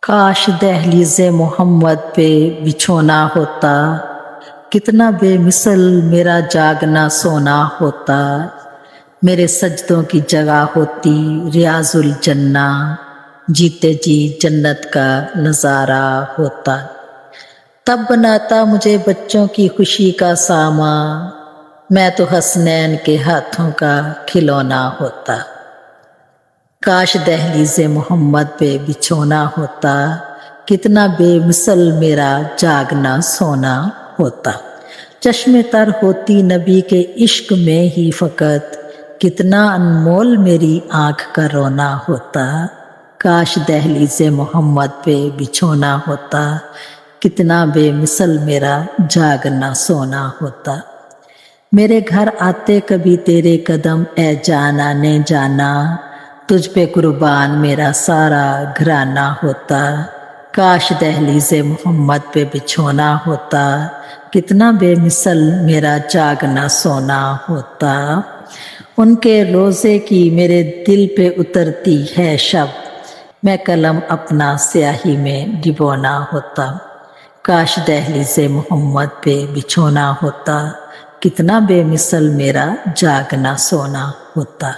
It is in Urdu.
کاش دہلیز محمد پہ بچھونا ہوتا، کتنا بے مثل میرا جاگنا سونا ہوتا۔ میرے سجدوں کی جگہ ہوتی ریاض الجنہ، جیتے جی جنت کا نظارہ ہوتا۔ تب بناتا مجھے بچوں کی خوشی کا سامان، میں تو حسنین کے ہاتھوں کا کھلونا ہوتا۔ کاش دہلیز محمد پہ بچھونا ہوتا، کتنا بے مثل میرا جاگنا سونا ہوتا۔ چشم تر ہوتی نبی کے عشق میں ہی فقط، کتنا انمول میری آنکھ کا رونا ہوتا۔ کاش دہلیز محمد پہ بچھونا ہوتا، کتنا بے مثل میرا جاگنا سونا ہوتا۔ میرے گھر آتے کبھی تیرے قدم اے جانا نے جانا، تجھ پہ قربان میرا سارا گھرانہ ہوتا۔ کاش دہلیز محمد پہ بچھونا ہوتا، کتنا بے مثل میرا جاگنا سونا ہوتا۔ ان کے روضے کی میرے دل پہ اترتی ہے شب، میں قلم اپنا سیاہی میں ڈبونا ہوتا۔ کاش دہلیز محمد پہ بچھونا ہوتا، کتنا بے مثل میرا جاگنا سونا ہوتا۔